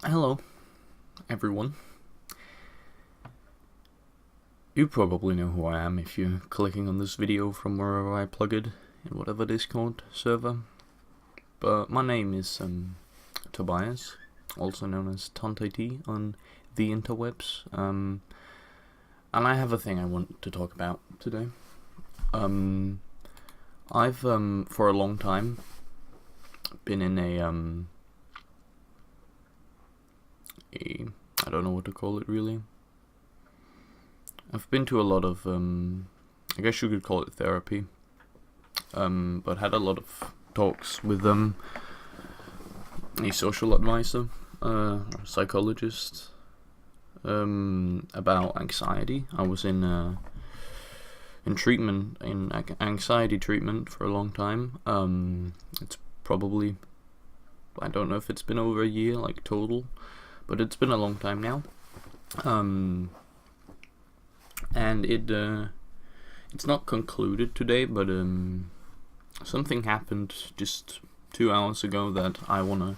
Hello, everyone. You probably know who I am if you're clicking on this video from wherever I plug it in whatever Discord server. But my name is Tobias, also known as Tante on the interwebs. And I have a thing I want to talk about today. I've for a long time been in a I don't know what to call it really. I've been to a lot of I guess you could call it therapy, but had a lot of talks with a social advisor, a psychologist, about anxiety. I was in treatment, in anxiety treatment for a long time. It's probably, I don't know if it's been over a year, like total, but it's been a long time now. And it's not concluded today, but something happened just 2 hours ago that I wanna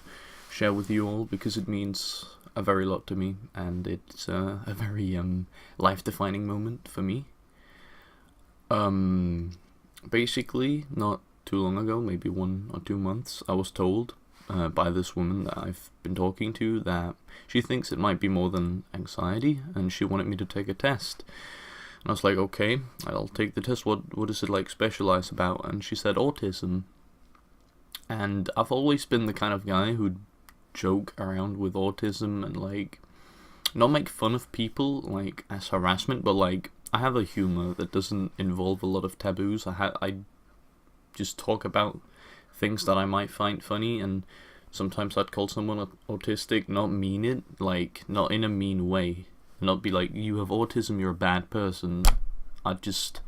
share with you all because it means a very lot to me, and it's a very life-defining moment for me. Basically, not too long ago, maybe 1 or 2 months, I was told by this woman that I've been talking to that she thinks it might be more than anxiety, and she wanted me to take a test. And I was like, okay, I'll take the test. What does it like specialize about? And she said autism. And I've always been the kind of guy who'd joke around with autism and like not make fun of people like as harassment, but like I have a humor that doesn't involve a lot of taboos. I just talk about things that I might find funny, and sometimes I'd call someone autistic, not mean it, like not in a mean way, not be like, you have autism, you're a bad person. I'd just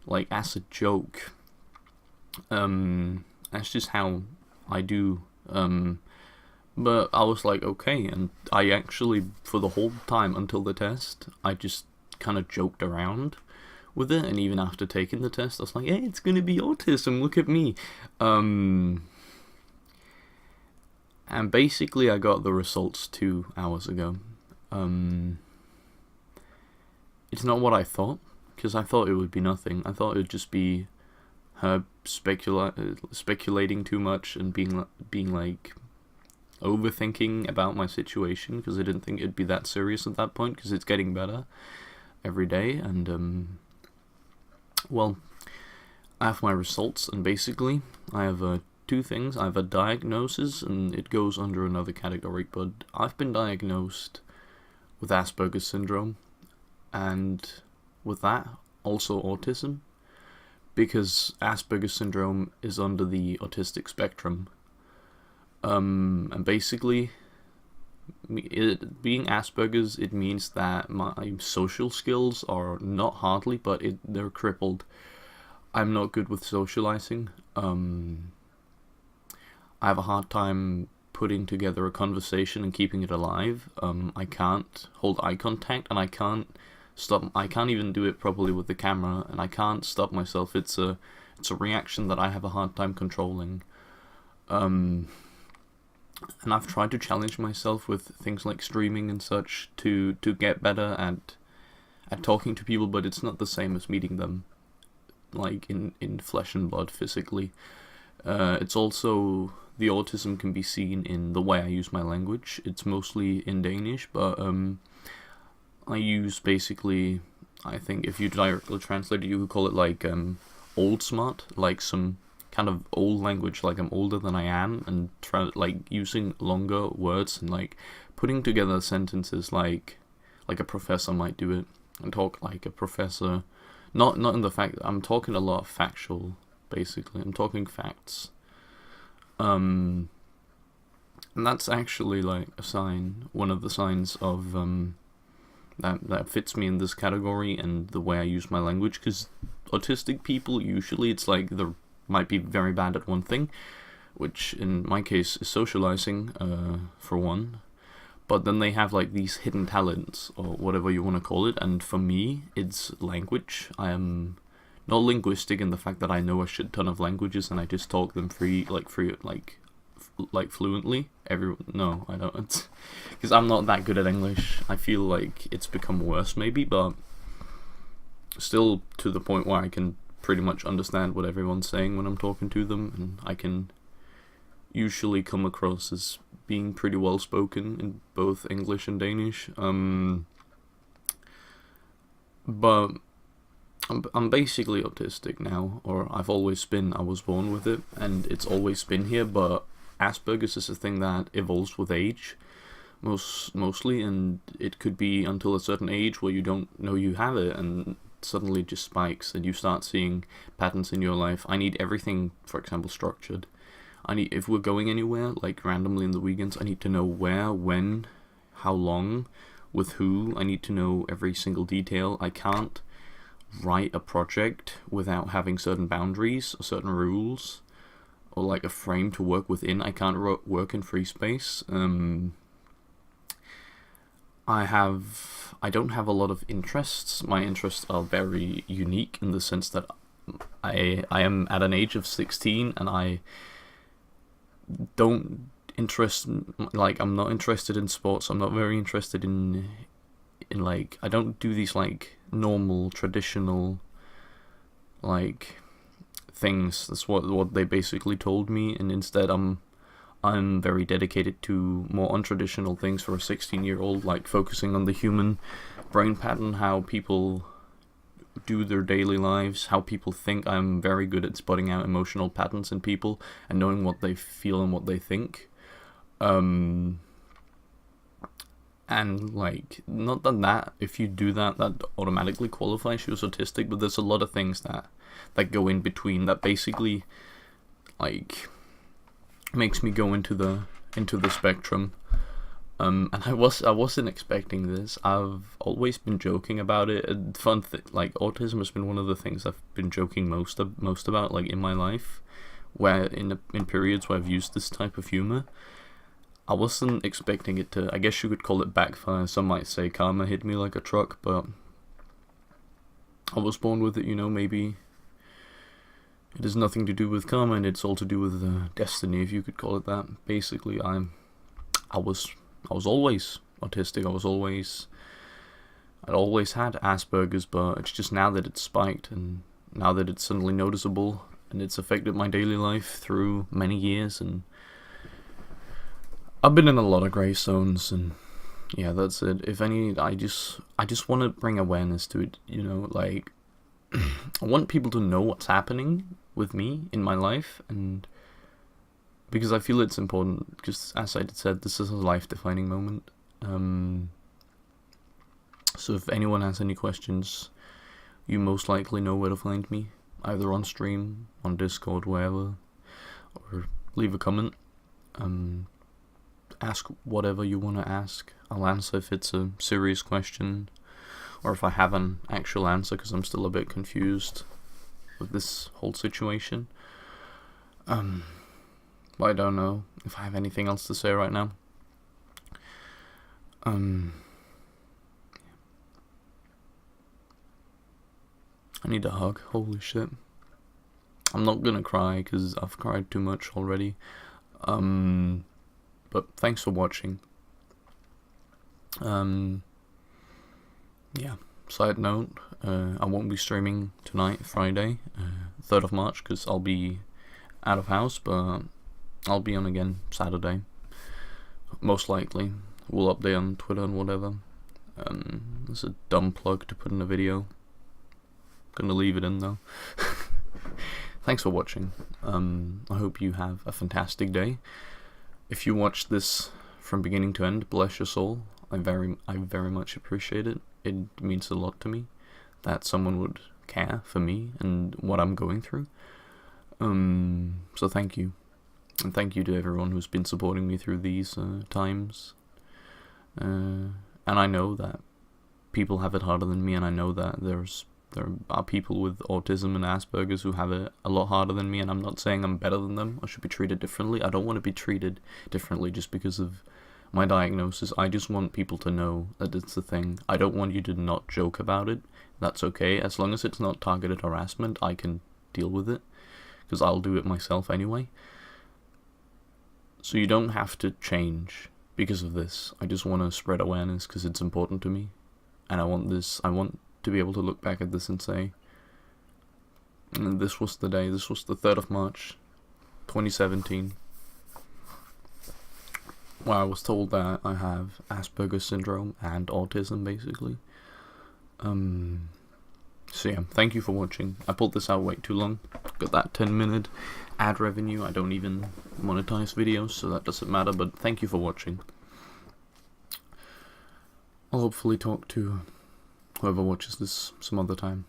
like as a joke. That's just how I do. But I was like, okay, and I actually, for the whole time until the test, I just kind of joked around with it, and even after taking the test, I was like, hey, it's gonna be autism, look at me. And basically I got the results 2 hours ago. It's not what I thought, because I thought it would be nothing. I thought it would just be her speculating too much and being like overthinking about my situation, because I didn't think it'd be that serious at that point, because it's getting better every day. And well, I have my results, and basically I have two things. I have a diagnosis, and it goes under another category, but I've been diagnosed with Asperger's syndrome, and with that, also autism, because Asperger's syndrome is under the autistic spectrum. And basically, being Asperger's, it means that my social skills are not hardly, but they're crippled. I'm not good with socializing. I have a hard time putting together a conversation and keeping it alive. I can't hold eye contact, and I can't even do it properly with the camera, and I can't stop myself. It's a reaction that I have a hard time controlling. And I've tried to challenge myself with things like streaming and such to get better at talking to people, but it's not the same as meeting them like in flesh and blood physically. It's also, the autism can be seen in the way I use my language. It's mostly in Danish, but I use basically, I think if you directly translate it, you could call it like old smart, like some kind of old language, like I'm older than I am, and like using longer words and like putting together sentences like a professor might do it, and talk like a professor. Not in the fact that I'm talking a lot of factual, basically. I'm talking facts. And that's actually like a sign, one of the signs of that fits me in this category and the way I use my language, because autistic people, usually it's like they might be very bad at one thing, which in my case is socializing, for one, but then they have like these hidden talents, or whatever you want to call it, and for me, it's language. I am not linguistic in the fact that I know a shit ton of languages and I just talk them like fluently. No, I don't, because I'm not that good at English. I feel like it's become worse maybe, but still to the point where I can pretty much understand what everyone's saying when I'm talking to them, and I can usually come across as being pretty well spoken in both English and Danish. But I'm basically autistic now, or I've always been. I was born with it, and it's always been here. But Asperger's is a thing that evolves with age, mostly, and it could be until a certain age where you don't know you have it, and suddenly it just spikes, and you start seeing patterns in your life. I need everything, for example, structured. If we're going anywhere, like randomly in the weekends, I need to know where, when, how long, with who. I need to know every single detail. I can't write a project without having certain boundaries or certain rules, or like a frame to work within. I can't work in free space. I don't have a lot of interests. My interests are very unique in the sense that I am at an age of 16, and I don't I'm not interested in sports. I'm not very interested in like, I don't do these like normal traditional like things. That's what they basically told me, and instead I'm very dedicated to more untraditional things for a 16-year-old, like focusing on the human brain pattern, how people do their daily lives, how people think. I'm very good at spotting out emotional patterns in people and knowing what they feel and what they think. And like, not that if you do that automatically qualifies you as autistic, but there's a lot of things that go in between that basically like makes me go into the spectrum. And I wasn't expecting this. I've always been joking about it. Like, autism has been one of the things I've been joking most about, like, in my life, where in periods where I've used this type of humor. I wasn't expecting it to, I guess you could call it backfire. Some might say karma hit me like a truck, but I was born with it, maybe it has nothing to do with karma, and it's all to do with destiny, if you could call it that. Basically, I was always autistic. I'd always had Asperger's, but it's just now that it's spiked, and now that it's suddenly noticeable, and it's affected my daily life through many years, and I've been in a lot of grey zones, and yeah, that's it. If any, I just want to bring awareness to it, like, I want people to know what's happening with me in my life, and because I feel it's important, because as I said, this is a life-defining moment. So if anyone has any questions, you most likely know where to find me, either on stream, on Discord, wherever, or leave a comment. Ask whatever you want to ask. I'll answer if it's a serious question, or if I have an actual answer, because I'm still a bit confused with this whole situation. But I don't know if I have anything else to say right now. I need a hug. Holy shit. I'm not gonna cry because I've cried too much already. But thanks for watching. Yeah. Side note, I won't be streaming tonight, Friday, 3rd of March, because I'll be out of house, but I'll be on again Saturday. Most likely. We'll update on Twitter and whatever. It's a dumb plug to put in a video. Gonna leave it in though. Thanks for watching. I hope you have a fantastic day. If you watch this from beginning to end, bless your soul. I very much appreciate it. It means a lot to me that someone would care for me and what I'm going through. So thank you. And thank you to everyone who's been supporting me through these times. And I know that people have it harder than me, and I know that there are people with autism and Asperger's who have it a lot harder than me, and I'm not saying I'm better than them or should be treated differently. I don't want to be treated differently just because of my diagnosis. I just want people to know that it's a thing. I don't want you to not joke about it. That's okay. As long as it's not targeted harassment, I can deal with it, because I'll do it myself anyway. So you don't have to change because of this. I just want to spread awareness because it's important to me. And I want to be able to look back at this and say, this was the day, this was the 3rd of March, 2017, where I was told that I have Asperger's syndrome and autism, basically. So yeah, thank you for watching. I pulled this out way too long. Got that 10-minute ad revenue. I don't even monetize videos, so that doesn't matter, but thank you for watching. I'll hopefully talk to whoever watches this some other time.